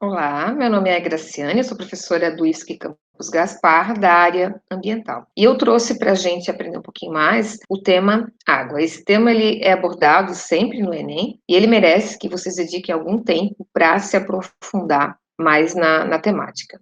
Olá, meu nome é Graciane, eu sou professora do IFSC Campus Gaspar, da área ambiental. E eu trouxe para a gente aprender um pouquinho mais o tema água. Esse tema ele é abordado sempre no Enem e ele merece que vocês dediquem algum tempo para se aprofundar mais na temática.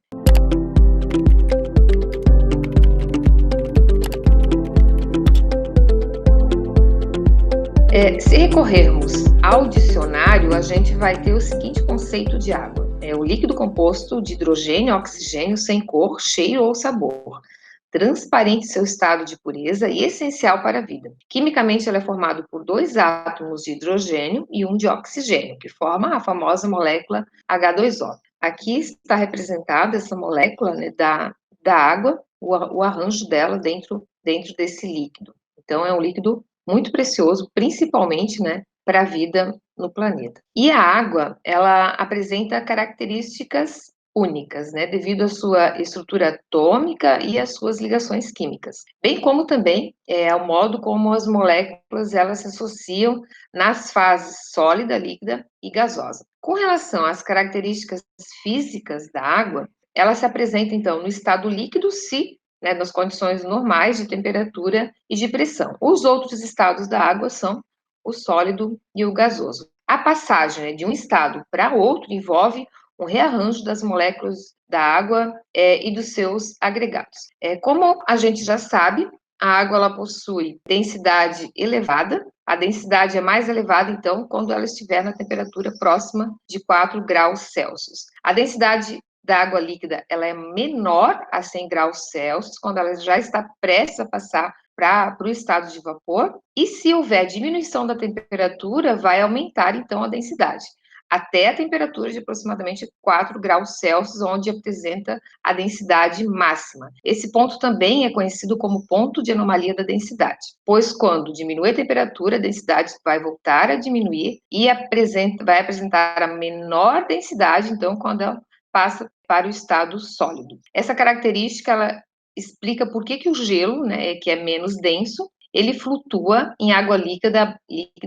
Se recorrermos ao dicionário, a gente vai ter o seguinte conceito de água: é o líquido composto de hidrogênio e oxigênio sem cor, cheiro ou sabor, transparente em seu estado de pureza e essencial para a vida. Quimicamente, ele é formado por dois átomos de hidrogênio e um de oxigênio, que forma a famosa molécula H2O. Aqui está representada essa molécula, né, da água, o arranjo dela dentro desse líquido. Então, é um líquido muito precioso, principalmente, né, para a vida no planeta. E a água, ela apresenta características únicas, né, devido à sua estrutura atômica e às suas ligações químicas, bem como também ao modo como as moléculas elas se associam nas fases sólida, líquida e gasosa. Com relação às características físicas da água, ela se apresenta então no estado líquido se, né, nas condições normais de temperatura e de pressão. Os outros estados da água são o sólido e o gasoso. A passagem, né, de um estado para outro envolve um rearranjo das moléculas da água e dos seus agregados. Como a gente já sabe, a água ela possui densidade elevada. A densidade é mais elevada, então, quando ela estiver na temperatura próxima de 4 graus Celsius. A densidade da água líquida ela é menor a 100 graus Celsius, quando ela já está prestes a passar para o estado de vapor, e se houver diminuição da temperatura, vai aumentar então a densidade, até a temperatura de aproximadamente 4 graus Celsius, onde apresenta a densidade máxima. Esse ponto também é conhecido como ponto de anomalia da densidade, pois quando diminui a temperatura, a densidade vai voltar a diminuir e vai apresentar a menor densidade, então, quando ela passa para o estado sólido. Essa característica, ela explica por que o gelo, né, que é menos denso, ele flutua em água líquida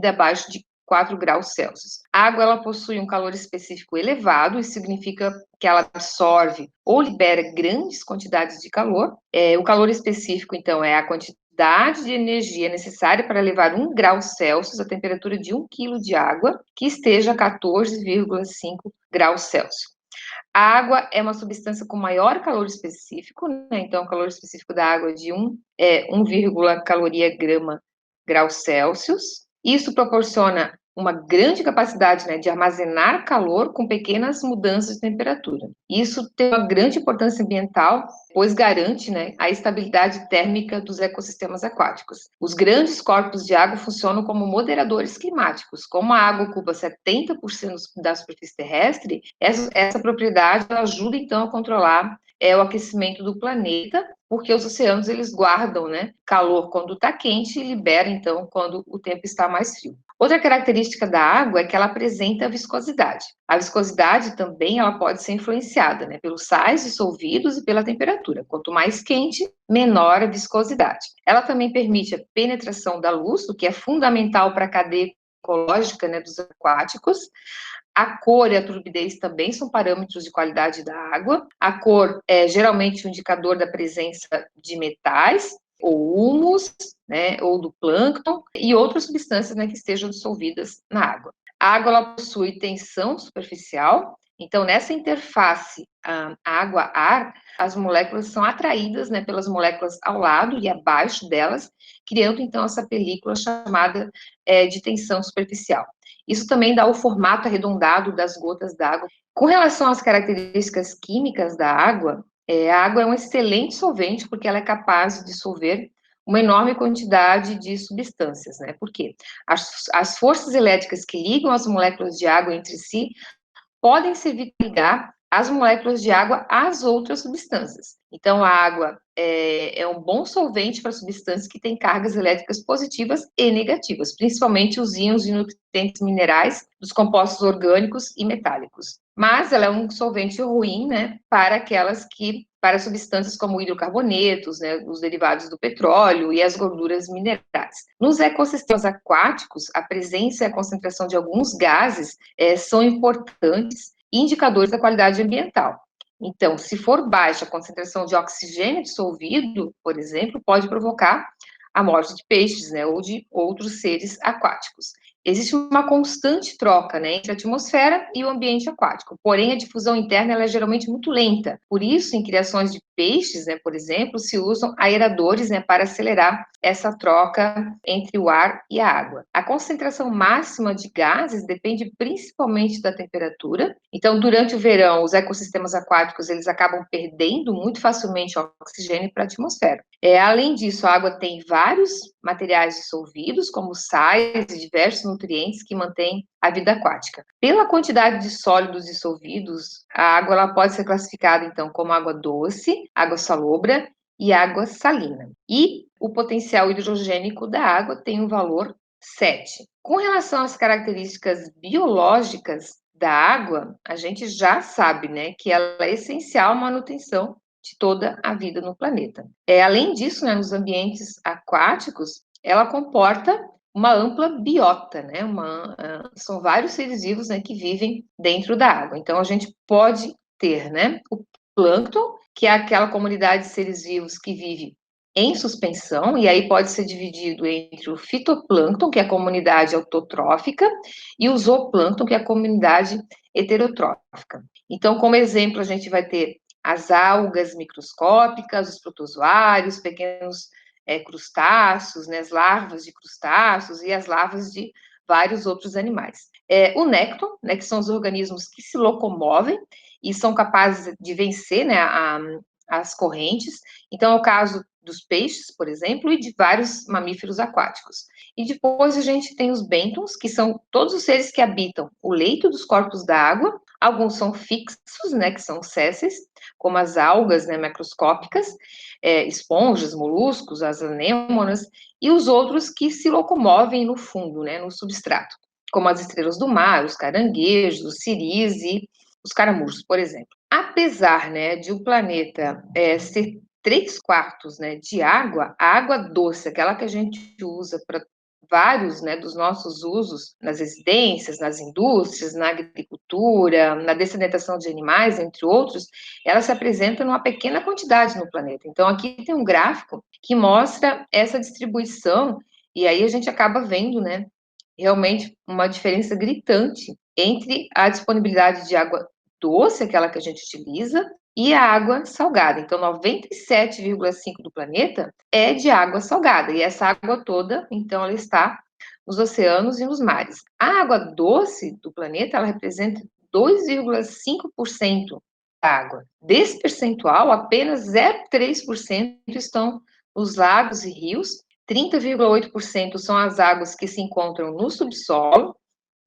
abaixo de 4 graus Celsius. A água ela possui um calor específico elevado, isso significa que ela absorve ou libera grandes quantidades de calor. O calor específico, então, é a quantidade de energia necessária para levar 1 grau Celsius a temperatura de 1 quilo de água, que esteja a 14,5 graus Celsius. A água é uma substância com maior calor específico, né? Então, o calor específico da água é de 1 caloria grama grau Celsius. Isso proporciona uma grande capacidade, né, de armazenar calor com pequenas mudanças de temperatura. Isso tem uma grande importância ambiental, pois garante, né, a estabilidade térmica dos ecossistemas aquáticos. Os grandes corpos de água funcionam como moderadores climáticos. Como a água ocupa 70% da superfície terrestre, essa propriedade ajuda, então, a controlar o aquecimento do planeta, porque os oceanos eles guardam, né, calor quando está quente e libera, então, quando o tempo está mais frio. Outra característica da água é que ela apresenta viscosidade. A viscosidade também ela pode ser influenciada, né, pelos sais dissolvidos e pela temperatura. Quanto mais quente, menor a viscosidade. Ela também permite a penetração da luz, o que é fundamental para a cadeia ecológica, né, dos aquáticos. A cor e a turbidez também são parâmetros de qualidade da água. A cor é geralmente um indicador da presença de metais, ou humus, né, ou do plâncton, e outras substâncias, né, que estejam dissolvidas na água. A água ela possui tensão superficial, então nessa interface água-ar, as moléculas são atraídas, né, pelas moléculas ao lado e abaixo delas, criando então essa película chamada de tensão superficial. Isso também dá o formato arredondado das gotas d'água. Com relação às características químicas da água, a água é um excelente solvente porque ela é capaz de dissolver uma enorme quantidade de substâncias, né? Por quê? As forças elétricas que ligam as moléculas de água entre si podem servir para ligar as moléculas de água às outras substâncias. Então, a água é um bom solvente para substâncias que têm cargas elétricas positivas e negativas, principalmente os íons e nutrientes minerais dos compostos orgânicos e metálicos. Mas ela é um solvente ruim, né, para substâncias como hidrocarbonetos, né, os derivados do petróleo e as gorduras minerais. Nos ecossistemas aquáticos, a presença e a concentração de alguns gases são importantes indicadores da qualidade ambiental. Então, se for baixa a concentração de oxigênio dissolvido, por exemplo, pode provocar a morte de peixes, né, ou de outros seres aquáticos. Existe uma constante troca, né, entre a atmosfera e o ambiente aquático, porém a difusão interna ela é geralmente muito lenta. Por isso, em criações de peixes, né, por exemplo, se usam aeradores, né, para acelerar essa troca entre o ar e a água. A concentração máxima de gases depende principalmente da temperatura. Então, durante o verão, os ecossistemas aquáticos eles acabam perdendo muito facilmente oxigênio para a atmosfera. Além disso, a água tem vários materiais dissolvidos, como sais e diversos nutrientes que mantêm a vida aquática. Pela quantidade de sólidos dissolvidos, a água ela pode ser classificada, então, como água doce, água salobra e água salina. E o potencial hidrogênico da água tem um valor 7. Com relação às características biológicas da água, a gente já sabe, né, que ela é essencial à manutenção de toda a vida no planeta. Além disso, né, nos ambientes aquáticos, ela comporta uma ampla biota, né? São vários seres vivos, né, que vivem dentro da água. Então, a gente pode ter, né, o plâncton, que é aquela comunidade de seres vivos que vive em suspensão, e aí pode ser dividido entre o fitoplâncton, que é a comunidade autotrófica, e o zooplâncton, que é a comunidade heterotrófica. Então, como exemplo, a gente vai ter as algas microscópicas, os protozoários, pequenos crustáceos, né, as larvas de crustáceos e as larvas de vários outros animais. O nécton, né, que são os organismos que se locomovem e são capazes de vencer, né, as correntes. Então, é o caso dos peixes, por exemplo, e de vários mamíferos aquáticos. E depois a gente tem os bêntons, que são todos os seres que habitam o leito dos corpos d'água. Alguns são fixos, né, que são sésseis, como as algas, né, macroscópicas, esponjas, moluscos, as anêmonas, e os outros que se locomovem no fundo, né, no substrato, como as estrelas do mar, os caranguejos, os siris e os caramujos, por exemplo. Apesar, né, de o planeta ser 3/4, né, de água, a água doce, aquela que a gente usa para vários, né, dos nossos usos nas residências, nas indústrias, na agricultura, na dessalinização de animais, entre outros, ela se apresenta numa pequena quantidade no planeta. Então, aqui tem um gráfico que mostra essa distribuição, e aí a gente acaba vendo, né, realmente uma diferença gritante entre a disponibilidade de água doce, aquela que a gente utiliza, e a água salgada. Então, 97,5% do planeta é de água salgada, e essa água toda, então, ela está nos oceanos e nos mares. A água doce do planeta, ela representa 2,5% da água. Desse percentual, apenas 0,3% estão nos lagos e rios, 30,8% são as águas que se encontram no subsolo,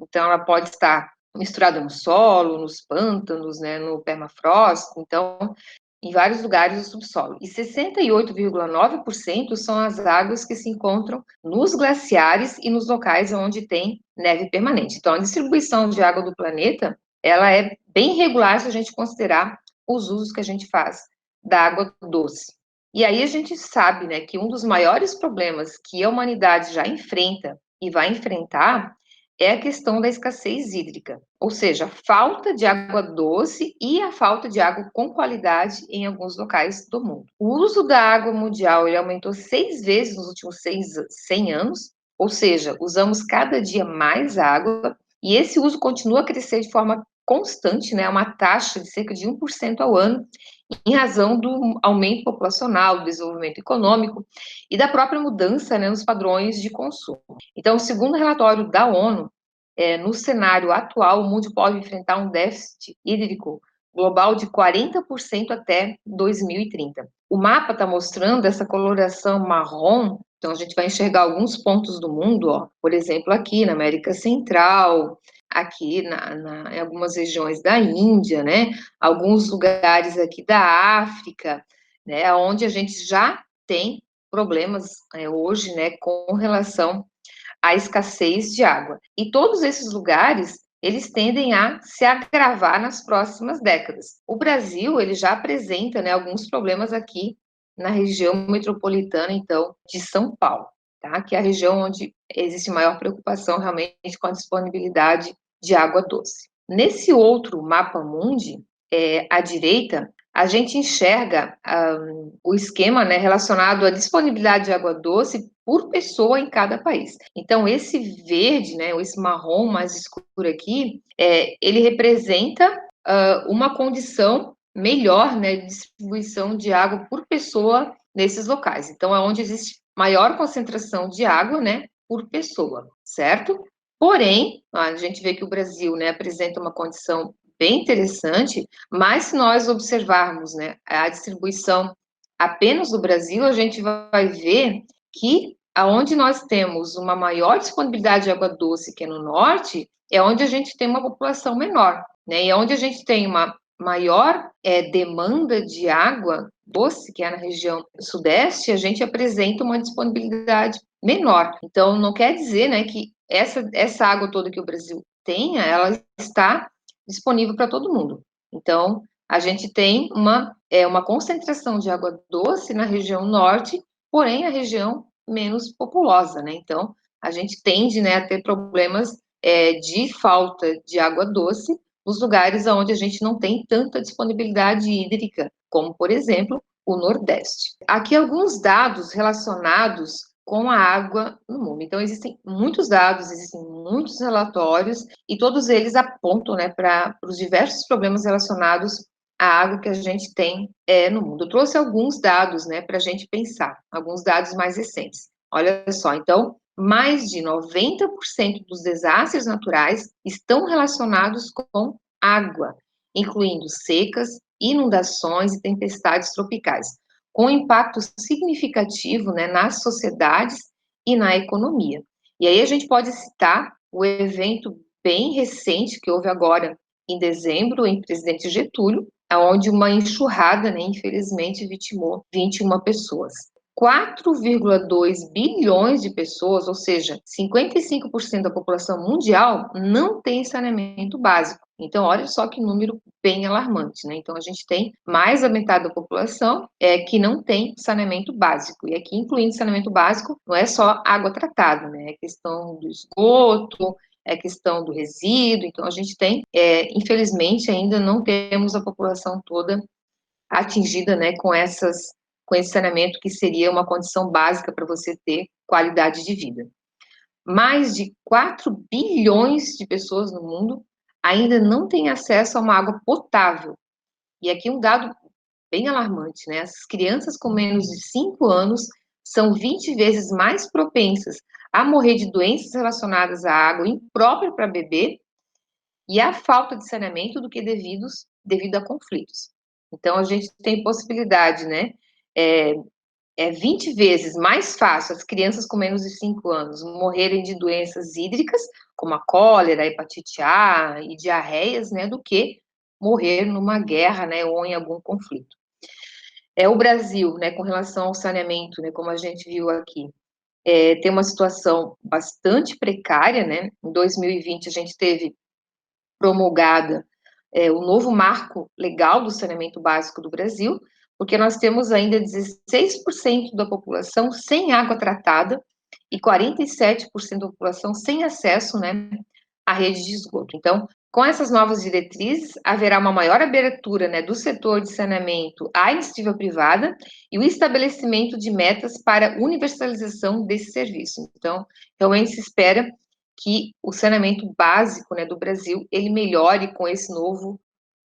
então ela pode estar misturada no solo, nos pântanos, né, no permafrost, então em vários lugares do subsolo. E 68,9% são as águas que se encontram nos glaciares e nos locais onde tem neve permanente. Então a distribuição de água do planeta, ela é bem regular se a gente considerar os usos que a gente faz da água doce. E aí a gente sabe, né, que um dos maiores problemas que a humanidade já enfrenta e vai enfrentar é a questão da escassez hídrica, ou seja, a falta de água doce e a falta de água com qualidade em alguns locais do mundo. O uso da água mundial ele aumentou 6 vezes nos últimos 100 anos, ou seja, usamos cada dia mais água, e esse uso continua a crescer de forma constante, né, uma taxa de cerca de 1% ao ano, em razão do aumento populacional, do desenvolvimento econômico e da própria mudança, né, nos padrões de consumo. Então, segundo o relatório da ONU, no cenário atual, o mundo pode enfrentar um déficit hídrico global de 40% até 2030. O mapa está mostrando essa coloração marrom, então a gente vai enxergar alguns pontos do mundo, ó, por exemplo, aqui na América Central, aqui em algumas regiões da Índia, né, alguns lugares aqui da África, né, onde a gente já tem problemas hoje, né, com relação à escassez de água. E todos esses lugares, eles tendem a se agravar nas próximas décadas. O Brasil, ele já apresenta, né, alguns problemas aqui na região metropolitana, então, de São Paulo, tá? Que é a região onde existe maior preocupação realmente com a disponibilidade de água doce. Nesse outro mapa mundi, à direita, a gente enxerga o esquema, né, relacionado à disponibilidade de água doce por pessoa em cada país. Então, esse verde, né, ou esse marrom mais escuro aqui, ele representa uma condição melhor, né, de distribuição de água por pessoa nesses locais. Então, é onde existe maior concentração de água, né, por pessoa, certo? Porém, a gente vê que o Brasil, né, apresenta uma condição bem interessante, mas se nós observarmos, né, a distribuição apenas do Brasil, a gente vai ver que aonde nós temos uma maior disponibilidade de água doce, que é no norte, é onde a gente tem uma população menor, né, e onde a gente tem uma maior demanda de água doce, que é na região sudeste, a gente apresenta uma disponibilidade menor. Então, não quer dizer, né, que essa água toda que o Brasil tenha, ela está disponível para todo mundo. Então, a gente tem uma concentração de água doce na região norte, porém a região menos populosa, né? Então, a gente tende, né, a ter problemas de falta de água doce nos lugares onde a gente não tem tanta disponibilidade hídrica, como, por exemplo, o Nordeste. Aqui alguns dados relacionados com a água no mundo. Então, existem muitos dados, existem muitos relatórios, e todos eles apontam, né, para os diversos problemas relacionados à água que a gente tem no mundo. Eu trouxe alguns dados, né, para a gente pensar, alguns dados mais recentes. Olha só, então, mais de 90% dos desastres naturais estão relacionados com água, incluindo secas, inundações e tempestades tropicais, com impacto significativo, né, nas sociedades e na economia. E aí a gente pode citar o evento bem recente que houve agora em dezembro, em Presidente Getúlio, onde uma enxurrada, né, infelizmente, vitimou 21 pessoas. 4,2 bilhões de pessoas, ou seja, 55% da população mundial, não tem saneamento básico. Então, olha só que número bem alarmante, né? Então, a gente tem mais da metade da população que não tem saneamento básico. E aqui, incluindo saneamento básico, não é só água tratada, né? É questão do esgoto, é questão do resíduo. Então, a gente tem, infelizmente, ainda não temos a população toda atingida, né, com esse saneamento que seria uma condição básica para você ter qualidade de vida. Mais de 4 bilhões de pessoas no mundo ainda não têm acesso a uma água potável. E aqui um dado bem alarmante, né? As crianças com menos de 5 anos são 20 vezes mais propensas a morrer de doenças relacionadas à água imprópria para beber e à falta de saneamento do que devido a conflitos. Então, a gente tem possibilidade, né? É 20 vezes mais fácil as crianças com menos de 5 anos morrerem de doenças hídricas, como a cólera, a hepatite A e diarreias, né, do que morrer numa guerra, né, ou em algum conflito. O Brasil, né, com relação ao saneamento, né, como a gente viu aqui, tem uma situação bastante precária, né? Em 2020 a gente teve promulgada o novo marco legal do saneamento básico do Brasil, porque nós temos ainda 16% da população sem água tratada e 47% da população sem acesso, né, à rede de esgoto. Então, com essas novas diretrizes, haverá uma maior abertura, né, do setor de saneamento à iniciativa privada e o estabelecimento de metas para universalização desse serviço. Então, realmente se espera que o saneamento básico, né, do Brasil, ele melhore com esse novo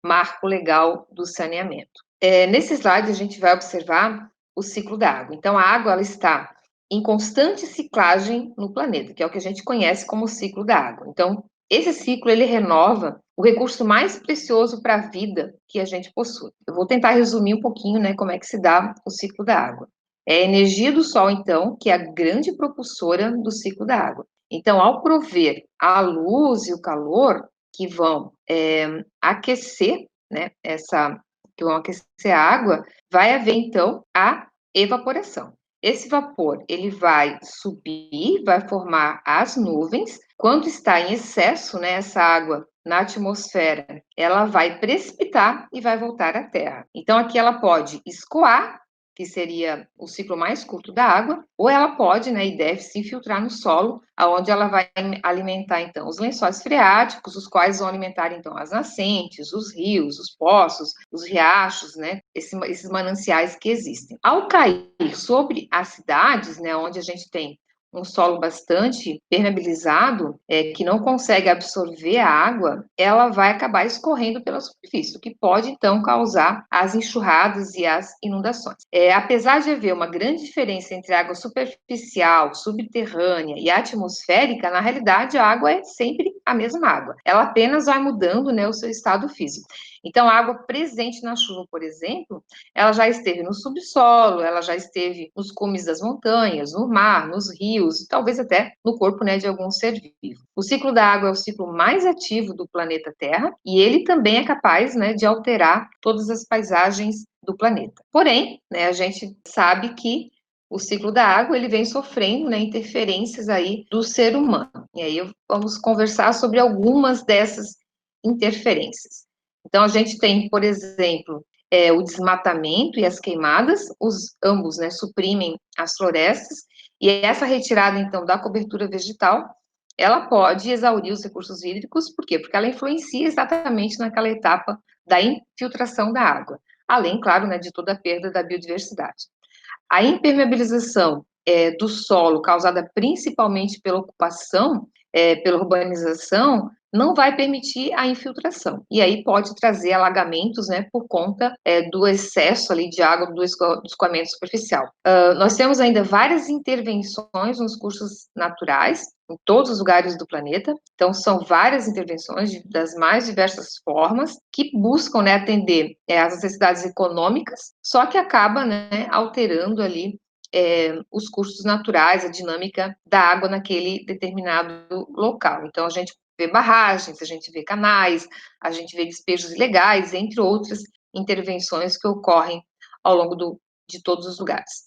marco legal do saneamento. Nesse slide, a gente vai observar o ciclo da água. Então, a água ela está em constante ciclagem no planeta, que é o que a gente conhece como ciclo da água. Então, esse ciclo, ele renova o recurso mais precioso para a vida que a gente possui. Eu vou tentar resumir um pouquinho, né, como é que se dá o ciclo da água. É a energia do Sol, então, que é a grande propulsora do ciclo da água. Então, ao prover a luz e o calor que vão aquecer, né, que vão aquecer a água, vai haver, então, a evaporação. Esse vapor, ele vai subir, vai formar as nuvens. Quando está em excesso, né, essa água na atmosfera, ela vai precipitar e vai voltar à Terra. Então, aqui ela pode escoar que seria o ciclo mais curto da água, ou ela pode, né, e deve se infiltrar no solo, aonde ela vai alimentar, então, os lençóis freáticos, os quais vão alimentar, então, as nascentes, os rios, os poços, os riachos, né, esses mananciais que existem. Ao cair sobre as cidades, né, onde a gente tem um solo bastante permeabilizado, que não consegue absorver a água, ela vai acabar escorrendo pela superfície, o que pode, então, causar as enxurradas e as inundações. Apesar de haver uma grande diferença entre a água superficial, subterrânea e atmosférica, na realidade, a água é sempre a mesma água. Ela apenas vai mudando, né, o seu estado físico. Então, a água presente na chuva, por exemplo, ela já esteve no subsolo, ela já esteve nos cumes das montanhas, no mar, nos rios, talvez até no corpo, né, de algum ser vivo. O ciclo da água é o ciclo mais ativo do planeta Terra e ele também é capaz, né, de alterar todas as paisagens do planeta. Porém, né, a gente sabe que o ciclo da água ele vem sofrendo, né, interferências aí do ser humano. E aí vamos conversar sobre algumas dessas interferências. Então, a gente tem, por exemplo, o desmatamento e as queimadas, ambos, né, suprimem as florestas, e essa retirada, então, da cobertura vegetal, ela pode exaurir os recursos hídricos, por quê? Porque ela influencia exatamente naquela etapa da infiltração da água, além, claro, né, de toda a perda da biodiversidade. A impermeabilização do solo, causada principalmente pela ocupação, pela urbanização, não vai permitir a infiltração. E aí pode trazer alagamentos, né, por conta do excesso ali de água do escoamento superficial. Nós temos ainda várias intervenções nos cursos naturais, em todos os lugares do planeta. Então, são várias intervenções das mais diversas formas que buscam, né, atender às necessidades econômicas, só que acaba, né, alterando ali os cursos naturais, a dinâmica da água naquele determinado local. Então, a gente vê barragens, a gente vê canais, a gente vê despejos ilegais, entre outras intervenções que ocorrem ao longo de todos os lugares.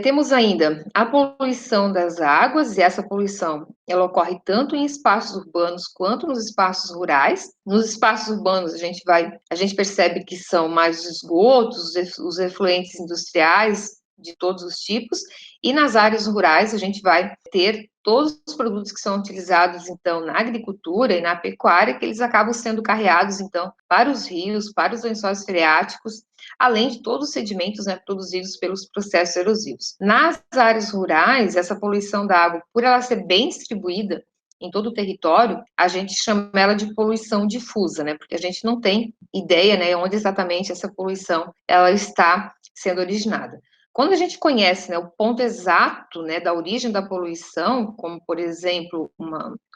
Temos ainda a poluição das águas, e essa poluição ela ocorre tanto em espaços urbanos quanto nos espaços rurais. Nos espaços urbanos, a gente percebe que são mais os esgotos, os efluentes industriais de todos os tipos, e nas áreas rurais a gente vai ter todos os produtos que são utilizados, então, na agricultura e na pecuária, que eles acabam sendo carreados, então, para os rios, para os lençóis freáticos, além de todos os sedimentos, né, produzidos pelos processos erosivos. Nas áreas rurais, essa poluição da água, por ela ser bem distribuída em todo o território, a gente chama ela de poluição difusa, né, porque a gente não tem ideia, né, onde exatamente essa poluição ela está sendo originada. Quando a gente conhece, né, o ponto exato, né, da origem da poluição, como, por exemplo,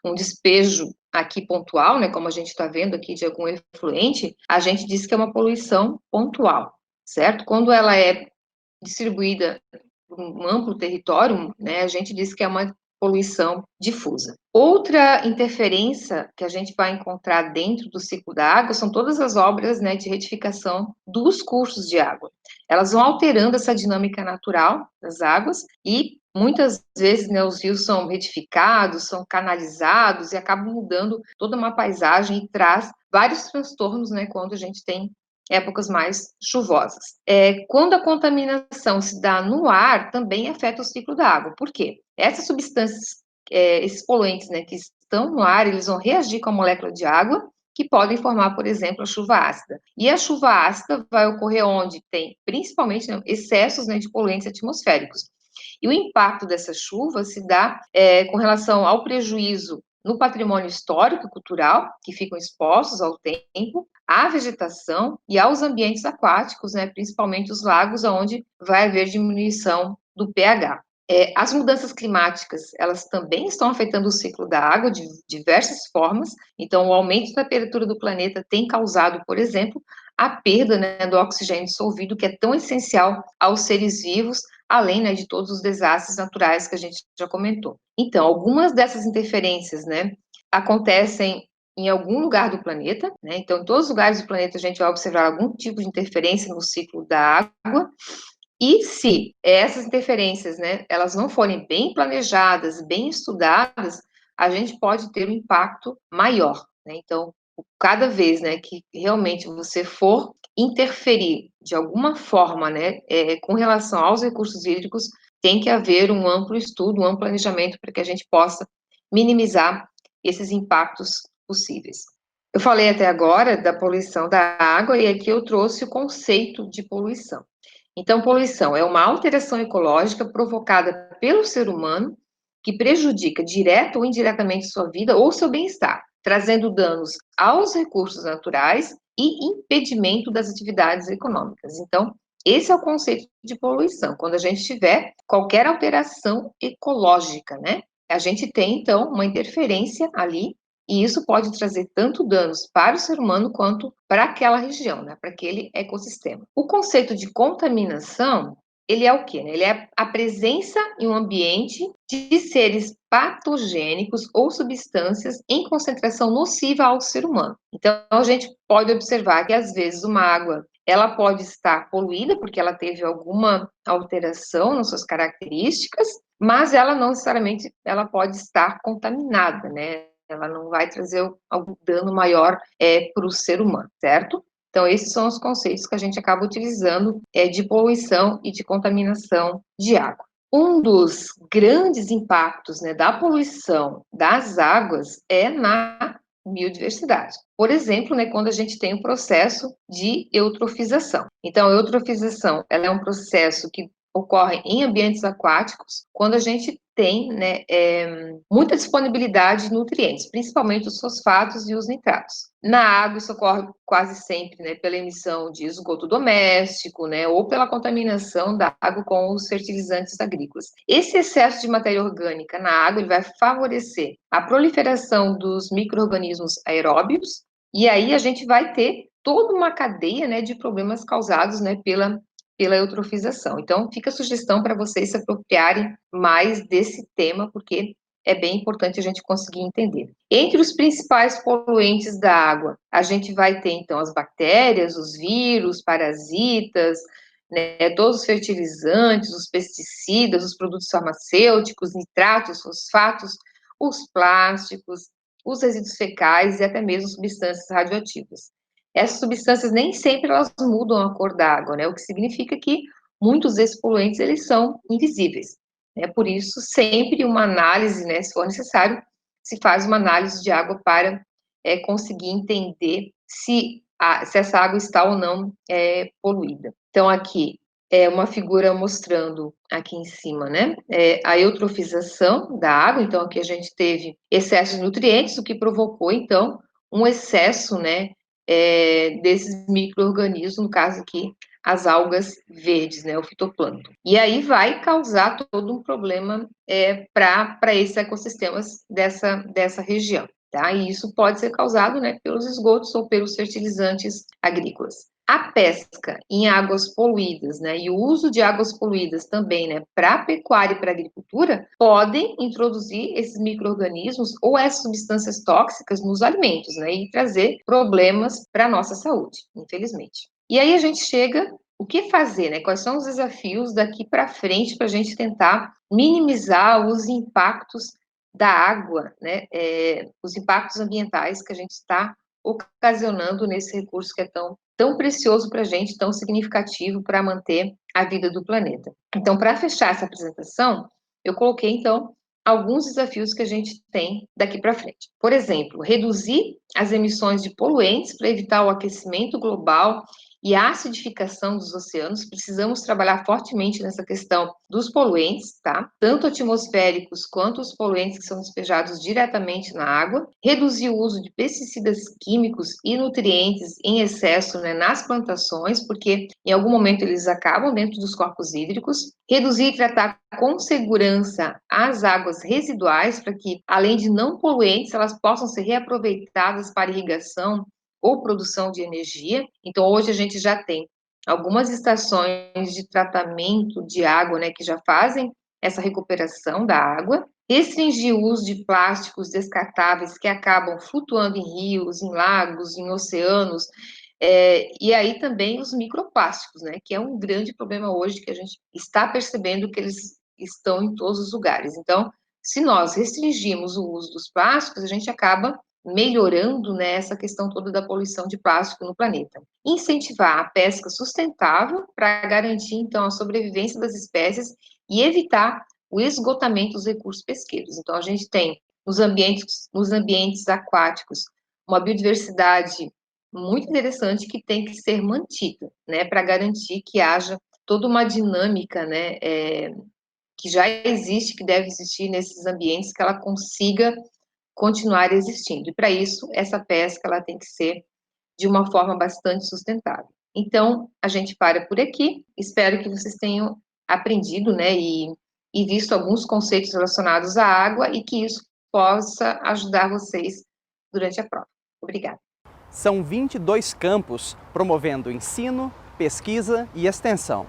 um despejo aqui pontual, né, como a gente está vendo aqui de algum efluente, a gente diz que é uma poluição pontual, certo? Quando ela é distribuída por um amplo território, né, a gente diz que é uma poluição difusa. Outra interferência que a gente vai encontrar dentro do ciclo da água são todas as obras, né, de retificação dos cursos de água. Elas vão alterando essa dinâmica natural das águas e muitas vezes, né, os rios são retificados, são canalizados e acabam mudando toda uma paisagem e traz vários transtornos, né, quando a gente tem épocas mais chuvosas. Quando a contaminação se dá no ar, também afeta o ciclo da água. Por quê? Essas substâncias, esses poluentes, né, que estão no ar, eles vão reagir com a molécula de água, que podem formar, por exemplo, a chuva ácida. E a chuva ácida vai ocorrer onde tem, principalmente, né, excessos, né, de poluentes atmosféricos. E o impacto dessa chuva se dá com relação ao prejuízo no patrimônio histórico e cultural, que ficam expostos ao tempo, à vegetação e aos ambientes aquáticos, né, principalmente os lagos, onde vai haver diminuição do pH. As mudanças climáticas, elas também estão afetando o ciclo da água de diversas formas. Então, o aumento da temperatura do planeta tem causado, por exemplo, a perda, né, do oxigênio dissolvido, que é tão essencial aos seres vivos, além, né, de todos os desastres naturais que a gente já comentou. Então, algumas dessas interferências, né, acontecem em algum lugar do planeta, né? Então, em todos os lugares do planeta a gente vai observar algum tipo de interferência no ciclo da água. E se essas interferências, né, elas não forem bem planejadas, bem estudadas, a gente pode ter um impacto maior, né? Então, cada vez, né, que realmente você for interferir de alguma forma, né, com relação aos recursos hídricos, tem que haver um amplo estudo, um amplo planejamento para que a gente possa minimizar esses impactos possíveis. Eu falei até agora da poluição da água e aqui eu trouxe o conceito de poluição. Então, poluição é uma alteração ecológica provocada pelo ser humano que prejudica direta ou indiretamente sua vida ou seu bem-estar, trazendo danos aos recursos naturais e impedimento das atividades econômicas. Então, esse é o conceito de poluição. Quando a gente tiver qualquer alteração ecológica, né? A gente tem, então, uma interferência ali, e isso pode trazer tanto danos para o ser humano quanto para aquela região, né? Para aquele ecossistema. O conceito de contaminação, ele é o quê? Né? Ele é a presença em um ambiente de seres patogênicos ou substâncias em concentração nociva ao ser humano. Então, a gente pode observar que, às vezes, uma água ela pode estar poluída porque ela teve alguma alteração nas suas características, mas ela não necessariamente ela pode estar contaminada, né? Ela não vai trazer algum dano maior para o ser humano, certo? Então, esses são os conceitos que a gente acaba utilizando de poluição e de contaminação de água. Um dos grandes impactos, né, da poluição das águas é na biodiversidade. Por exemplo, né, quando a gente tem o processo de eutrofização. Então, a eutrofização ela é um processo que ocorre em ambientes aquáticos, quando a gente tem, né, muita disponibilidade de nutrientes, principalmente os fosfatos e os nitratos. Na água, isso ocorre quase sempre, né, pela emissão de esgoto doméstico, né, ou pela contaminação da água com os fertilizantes agrícolas. Esse excesso de matéria orgânica na água ele vai favorecer a proliferação dos micro-organismos aeróbios, e aí a gente vai ter toda uma cadeia, né, de problemas causados, né, pela eutrofização. Então, fica a sugestão para vocês se apropriarem mais desse tema, porque é bem importante a gente conseguir entender. Entre os principais poluentes da água, a gente vai ter, então, as bactérias, os vírus, parasitas, né, todos os fertilizantes, os pesticidas, os produtos farmacêuticos, nitratos, fosfatos, os plásticos, os resíduos fecais e até mesmo substâncias radioativas. Essas substâncias nem sempre elas mudam a cor da água, né? O que significa que muitos desses poluentes eles são invisíveis. Né? Por isso, sempre uma análise, né, se for necessário, se faz uma análise de água para conseguir entender se essa água está ou não poluída. Então, aqui é uma figura mostrando aqui em cima, né, a eutrofização da água. Então, aqui a gente teve excesso de nutrientes, o que provocou, então, um excesso, né, desses micro-organismos, no caso aqui, as algas verdes, né, o fitoplâncton. E aí vai causar todo um problema para esses ecossistemas dessa região, tá? E isso pode ser causado, né, pelos esgotos ou pelos fertilizantes agrícolas. A pesca em águas poluídas, né, e o uso de águas poluídas também, né, para pecuária e para agricultura, podem introduzir esses micro-organismos ou essas substâncias tóxicas nos alimentos, né, e trazer problemas para a nossa saúde, infelizmente. E aí a gente chega, o que fazer, né? Quais são os desafios daqui para frente para a gente tentar minimizar os impactos da água, né? Os impactos ambientais que a gente está ocasionando nesse recurso que é tão precioso para a gente, tão significativo para manter a vida do planeta. Então, para fechar essa apresentação, eu coloquei, então, alguns desafios que a gente tem daqui para frente. Por exemplo, reduzir as emissões de poluentes para evitar o aquecimento global e a acidificação dos oceanos. Precisamos trabalhar fortemente nessa questão dos poluentes, tá? Tanto atmosféricos quanto os poluentes que são despejados diretamente na água. Reduzir o uso de pesticidas químicos e nutrientes em excesso, né, nas plantações, porque em algum momento eles acabam dentro dos corpos hídricos. Reduzir e tratar com segurança as águas residuais, para que, além de não poluentes, elas possam ser reaproveitadas para irrigação ou produção de energia. Então, hoje a gente já tem algumas estações de tratamento de água, né, que já fazem essa recuperação da água. Restringir o uso de plásticos descartáveis que acabam flutuando em rios, em lagos, em oceanos, e aí também os microplásticos, né, que é um grande problema hoje que a gente está percebendo que eles estão em todos os lugares. Então, se nós restringirmos o uso dos plásticos, a gente acaba melhorando, né, essa questão toda da poluição de plástico no planeta. Incentivar a pesca sustentável para garantir, então, a sobrevivência das espécies e evitar o esgotamento dos recursos pesqueiros. Então, a gente tem nos ambientes aquáticos uma biodiversidade muito interessante que tem que ser mantida, né, para garantir que haja toda uma dinâmica, né, que já existe, que deve existir nesses ambientes, que ela consiga continuar existindo. E para isso, essa pesca ela tem que ser de uma forma bastante sustentável. Então, a gente para por aqui. Espero que vocês tenham aprendido, né, e visto alguns conceitos relacionados à água e que isso possa ajudar vocês durante a prova. Obrigada. São 22 campos promovendo ensino, pesquisa e extensão.